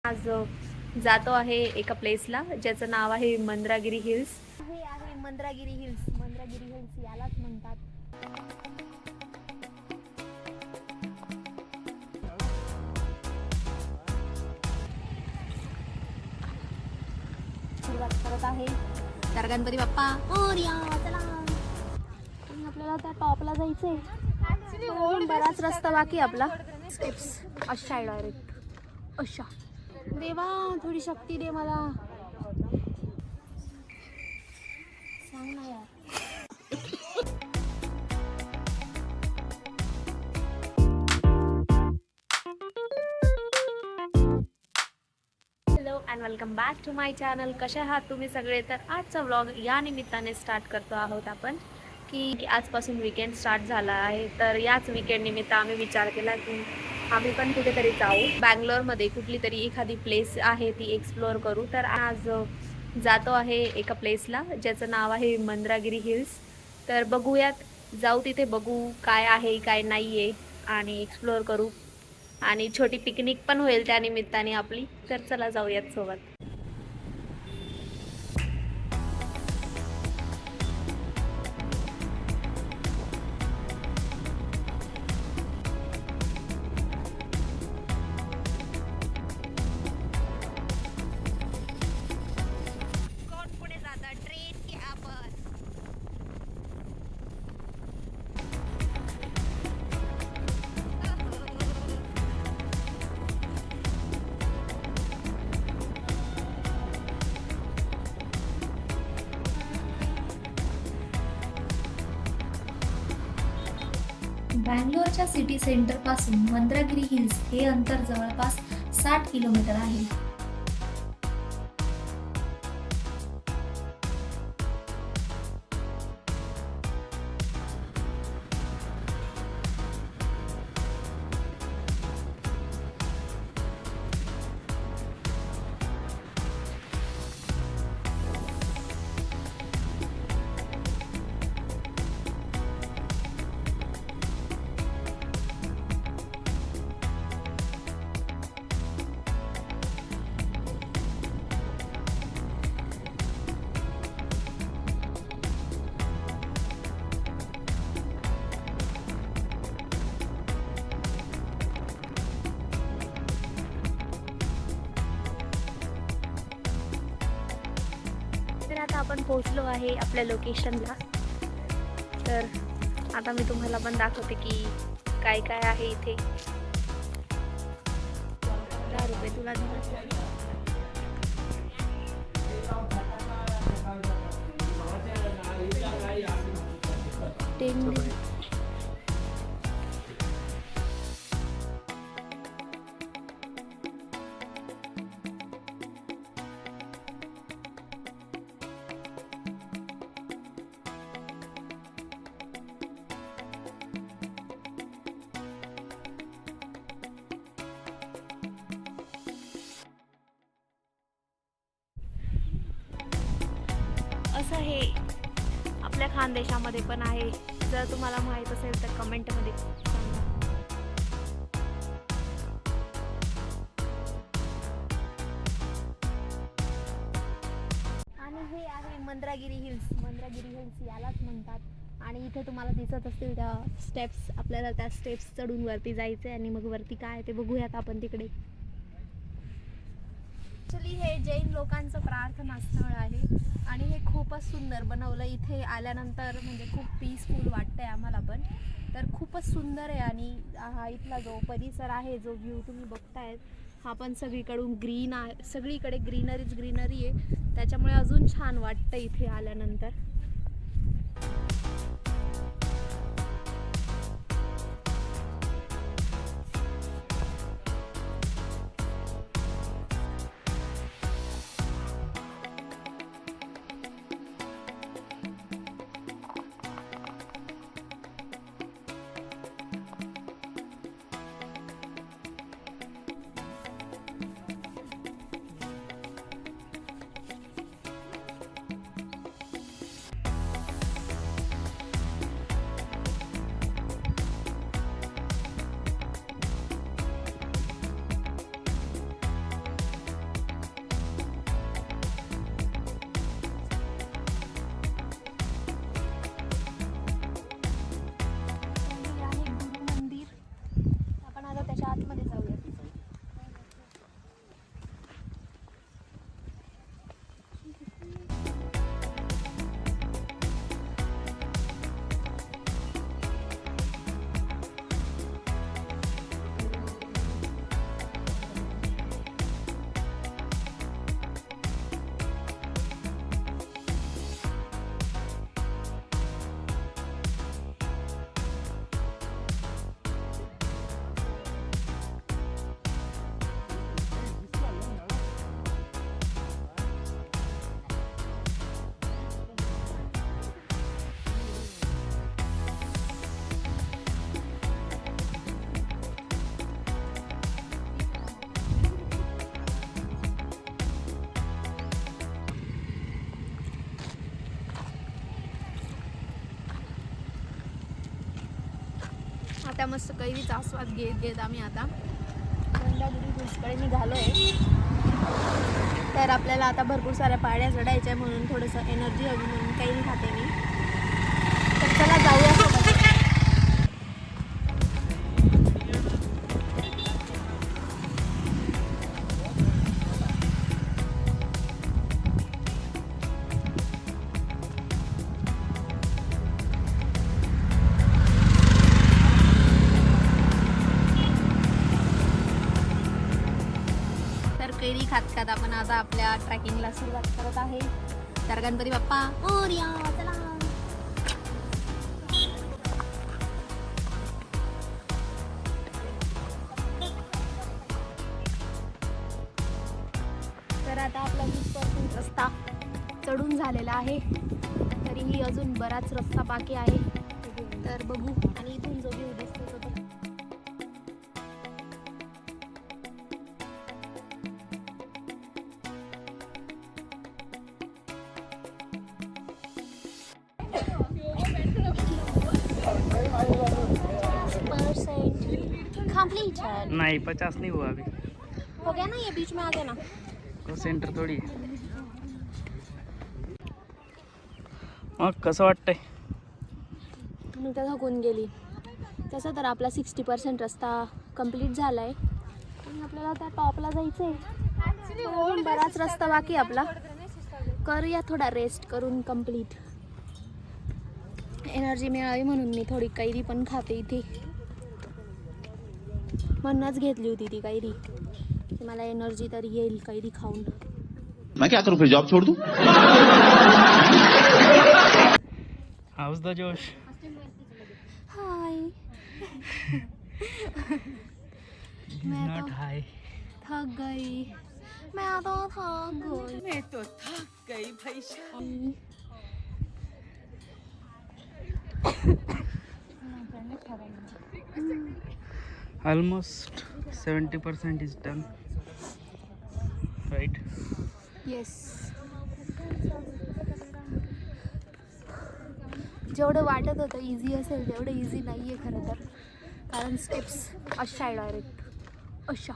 आज जातो आहे एका प्लेसला ज्याचं नाव आहे मंद्रागिरी हिल्स. हे आहे मंद्रागिरी हिल्स. मंद्रागिरी हिल्स यालाच म्हणतात. सुरुवात करत आहे तर गणपती बाप्पा मोरया. चला आपल्याला त्या टॉपला जायचंय. बराच रस्ता बाकी आपला. स्टेप्स अशा आहे डायरेक्ट अशा. देवा थोडी शक्ती दे मला. सांग ना यार. Hello and welcome back to my channel. कसे आहात तुम्ही सगळे? तर आजचा व्लॉग या निमित्ताने स्टार्ट करतो आहोत आपण की आजपासून वीकेंड स्टार्ट झाला आहे. तर याच वीकेंड निमित्त आम्ही विचार केला की आम्ही पण कुठेतरी जाऊ. बँगलोरमध्ये कुठली तरी एखादी प्लेस आहे ती एक्सप्लोअर करू. तर आज जातो आहे एका प्लेसला ज्याचं नाव आहे मंद्रागिरी हिल्स. तर बघूयात, जाऊ तिथे बघू काय आहे काय नाही आहे आणि एक्सप्लोअर करू आणि छोटी पिकनिक पण होईल त्या निमित्ताने आपली. तर चला जाऊयात सोबत. कोण पुढे जाता, ट्रेन की आपण? बँगलोरच्या सिटी सेंटरपासून मंद्रागिरी हिल्स हे अंतर जवळपास 60 किलोमीटर आहे. तर आता आपण पोहोचलो आहे आपल्या लोकेशनला. तर आता मी तुम्हाला पण दाखवते की काय काय आहे इथे. 10 रुपये तुला दिला. 10 असं हे आपल्या खानदेशामध्ये पण आहे. जर तुम्हाला माहीत असेल तर कमेंटमध्ये सांगा. आणि हे आहे मंद्रागिरी हिल्स. मंद्रागिरी हिल्स यालाच म्हणतात. आणि इथे तुम्हाला दिसत असतील त्या स्टेप्स. आपल्याला त्या स्टेप्स चढून वरती जायचे आणि मग वरती काय ते बघूयात आपण तिकडे. ॲक्च्युली हे जैन लोकांचं प्रार्थना स्थळ आहे आणि हे खूपच सुंदर बनवलं. इथे आल्यानंतर म्हणजे खूप पीसफुल वाटतंय आम्हाला पण. तर खूपच सुंदर आहे. आणि हा इथला जो परिसर आहे, जो व्ह्यू तुम्ही बघतायत, हा पण सगळीकडून ग्रीन आहे. सगळीकडे ग्रीनरीच ग्रीनरी आहे. त्याच्यामुळे अजून छान वाटतं इथे आल्यानंतर. त्या मस्त कैरीचा आस्वाद घेत घेत आम्ही आता मंदागिरी हिल्सकडे निघालो आहे. तर आपल्याला आता भरपूर साऱ्या पाड्या चढायच्या आहे म्हणून थोडंसं एनर्जी हवी म्हणून कैरी खाते मी. तर चला जाऊया सोबत. कैरी खात खात आपण आता आपल्या ट्रॅकिंगला सुरुवात करत आहे. तर गणपती बाप्पा मोरया, चला. तर आता आपला 20% रस्ता चढून झालेला आहे. तरीही अजून बराच रस्ता बाकी आहे. तर बघू आणि इथून जो व्ह्यू दिसतो तो कंप्लीटेड नहीं 50 नहीं हुआ अभी. हो गया ना, ये बीच में आ गया ना. तो सेंटर थोडी. मग कसं वाटतंय? मी तर थकून गेली. तसं तर आपला 60% रस्ता कंप्लीट झाला आहे. आपल्याला त्या टॉपला जायचं आहे. बराच रस्ता बाकी आपला. करूया थोडा रेस्ट करून कंप्लीट. एनर्जी मिळावी म्हणून मी थोडी कैरी पण खाते इथे. म्हणूनच घेतली होती ती कैरी की मला एनर्जी तरी येईल कैरी खाऊन. मैं क्या करूं फिर, जॉब छोड़ दूं? हाउस द जोश. हाय. नॉट हाय. थक गई मैं, तो थक गई. मैं तो थक गई भाई. Almost 70% is done, right? Yes. जेवढं वाटत होतं इझी असेल तेवढं इझी नाही आहे खरं तर. कारण स्टेप्स अशा आहे डायरेक्ट अशा.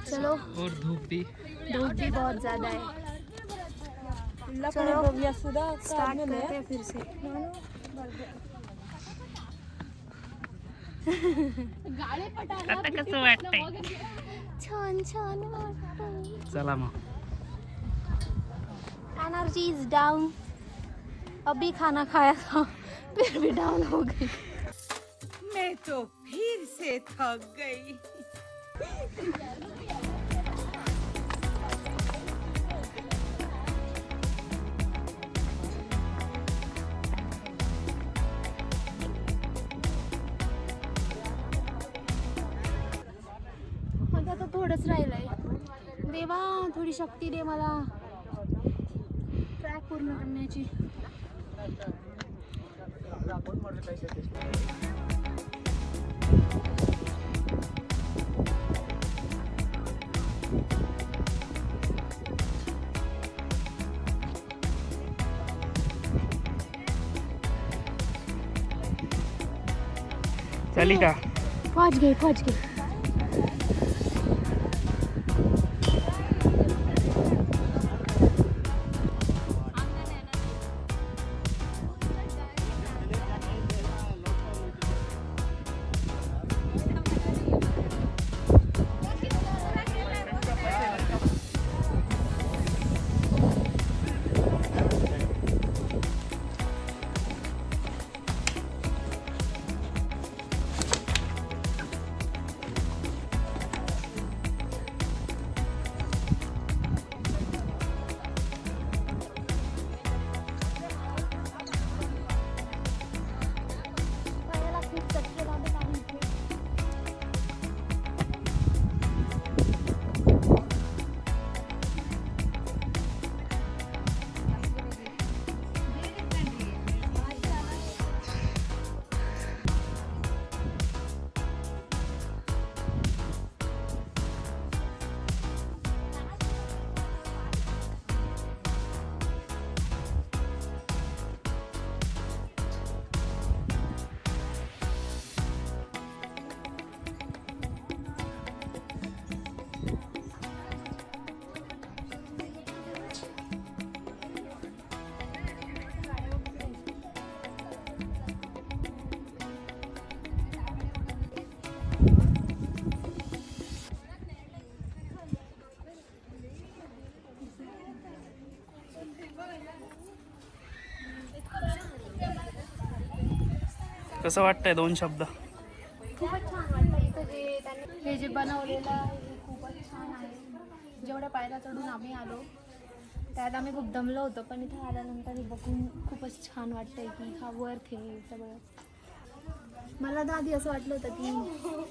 चलो. और धूप भी बहुत ज़्यादा है. चलो स्टार्ट करते हैं फिर से. आता कसं वाटतंय? छान छान वाटतंय. चला मग. Energy is down. अभी खाना खाया था फिर भी डाउन हो गई. मैं तो फिर से थक गई. आता थोडंच राहिलंय. देवा थोडी शक्ती दे मला ट्रॅक पूर्ण करण्याची. चली का? पहुंच गई. कसं वाटतंय 2 शब्द? खूपच छान वाटतं इथं जे त्यांनी हे जे बनवलेलं आहे हे खूपच छान आहे. जेवढ्या पायऱ्या चढून आम्ही आलो त्यात आम्ही खूप दमलो होतो, पण इथे आल्यानंतर हे बघून खूपच छान वाटतंय की हा वर्थ आहे सगळं. मला तर आधी असं वाटलं होतं की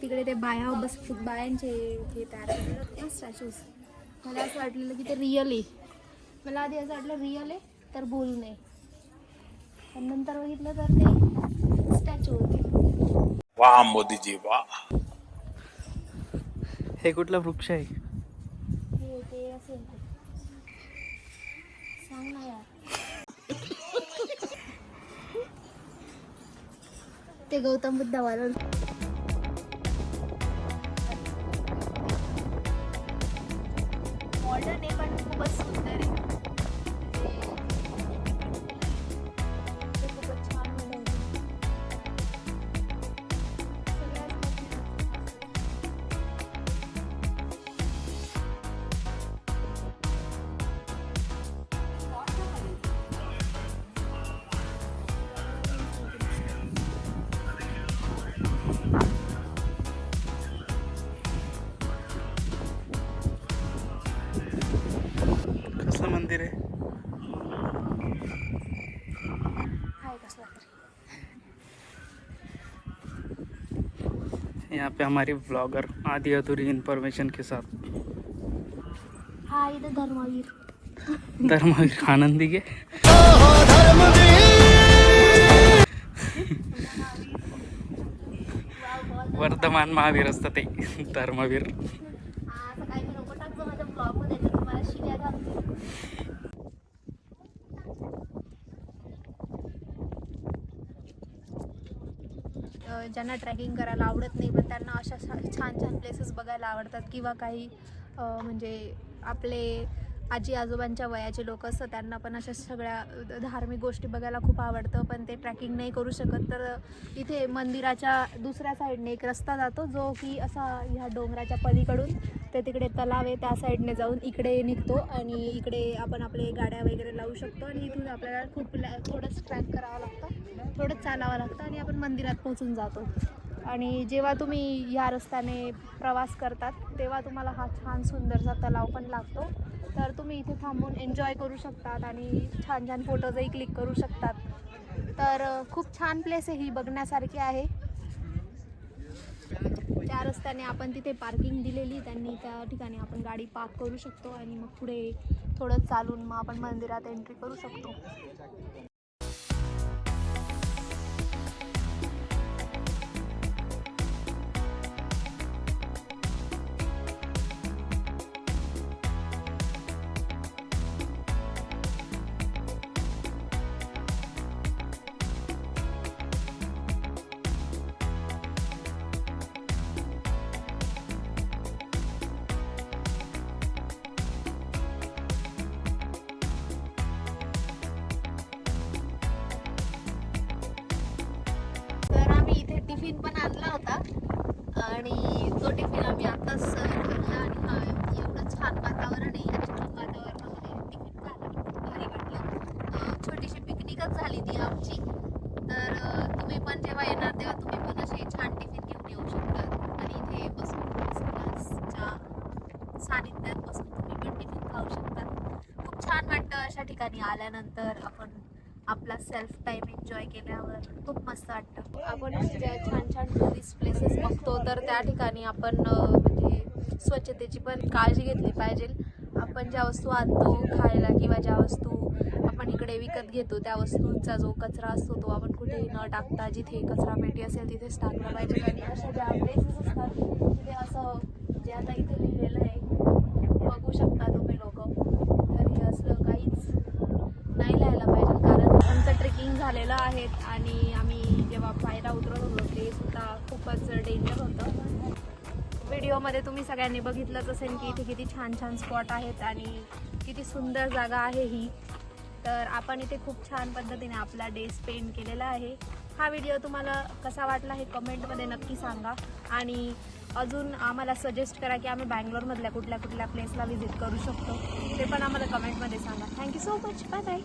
तिकडे ते बायांचे हे तयार केलेले होते ना स्टॅच्यूज, मला असं वाटलेलं की ते रिअल आहे. मला आधी असं वाटलं रिअल आहे तर बोलू नये, पण नंतर बघितलं तर ते स्टॅच्यू होते. वाह मोदी जी वाह. हे कुठला वृक्ष आहे? हे ते असेल ते. सांग ना यार. ते गौतम बुद्धावाला. मॉडर्न आहे पण खूपच सुंदर आहे. ते खूपच छान बनवलं. कसं मंदिर आहे? हाय कसला तरी. यहाँ पे हमारी व्लॉगर आधी अधूरी इन्फॉर्मेशन के साथ हा इथं धर्मवीर. धर्मवीर आनंदी के वर्धमान महावीर असतं ते धर्मवीर. असं काही नको टाकतो माझ्या ब्लॉगमध्ये, तर तुम्हाला शिव्या घालते. ज्यांना ट्रॅकिंग करायला आवडत नाही पण त्यांना अशा छान छान प्लेसेस बघायला आवडतात, किंवा काही म्हणजे आपले आजी आजोबांच्या वयाचे लोक असतात त्यांना पण अशा सगळ्या धार्मिक गोष्टी बघायला खूप आवडतं, पण ते ट्रॅकिंग नाही करू शकत. तर इथे मंदिराच्या दुसऱ्या साईडने एक रस्ता जातो जो की असा ह्या डोंगराच्या पलीकडून ते तिकडे तलाव आहे त्या साईडने जाऊन इकडे निघतो, आणि इकडे आपण आपले गाड्या वगैरे लावू शकतो. आणि इथून आपल्याला थोडंच ट्रॅक करावं लागतं, थोडंच चालावं लागतं आणि आपण मंदिरात पोहोचून जातो. आणि जेव्हा तुम्ही या रस्त्याने प्रवास करतात तेव्हा तुम्हाला हा छान सुंदरसा तलाव पण लागतो, तर तुम्ही इथे थांबून एन्जॉय करू शकतात आणि छान छान फोटोजही क्लिक करू शकतात. तर खूप छान प्लेस आहे ही, बघण्यासारखी आहे. त्या रस्त्याने आपण तिथे पार्किंग दिलेली त्यांनी, त्या ठिकाणी आपण गाडी पार्क करू शकतो आणि मग पुढे थोडं चालून मग आपण मंदिरात एंट्री करू शकतो. टिफिन पण आणला होता आणि तो टिफिन आम्ही आताच खाल्ला. आणि एवढं छान वातावरण आहे, या छान वातावरणामध्ये टिफिन खायला खूप भारी वाटलं. छोटीशी पिकनिकच झाली ती आमची. तर तुम्ही पण जेव्हा येणार तेव्हा तुम्ही पण असे छान टिफिन घेऊन येऊ शकता आणि इथे बसून क्लासच्या सानिध्यात बसून तुम्ही पण टिफिन खाऊ शकता. खूप छान वाटतं अशा ठिकाणी आल्यानंतर आपण आपला सेल्फ टाइम एन्जॉय केल्यावर खूप मस्त वाटतं. आपण ज्या छान छान टुरिस्ट प्लेसेस बघतो तर त्या ठिकाणी आपण म्हणजे स्वच्छतेची पण काळजी घेतली पाहिजे. आपण ज्या वस्तू आणतो खायला किंवा ज्या वस्तू आपण इकडे विकत घेतो त्या वस्तूंचा जो कचरा असतो तो आपण कुठेही न टाकता जिथे कचरा पेटी असेल तिथेच टाकला पाहिजे. आणि अशा ज्या प्लेसेस असतात तिथे असं जे आता इथे लिहिलेलं आहे बघू शकता तुम्ही लोक, तर हे असलं काहीच नाही लिहायला पाहिजे, कारण आमचं ट्रेकिंग झालेलं आहे आणि आम्ही जेव्हा पायऱ्या उतरत होतो ते सुद्धा खूपच डेंजर होतं. व्हिडिओमध्ये तुम्ही सगळ्यांनी बघितलंच असेल की इथे किती छान छान स्पॉट आहेत आणि किती सुंदर जागा आहे ही. तर आपण इथे खूप छान पद्धतीने आपला डे स्पेंड केलेला आहे. हा व्हिडिओ तुम्हाला कसा वाटला हे कमेंटमध्ये नक्की सांगा आणि अजून आम्हाला सजेस्ट करा की आम्ही बँगलोरमधल्या कुठल्या कुठल्या प्लेसला व्हिजिट करू शकतो ते पण आम्हाला कमेंटमध्ये सांगा. Thank you so much. Bye bye.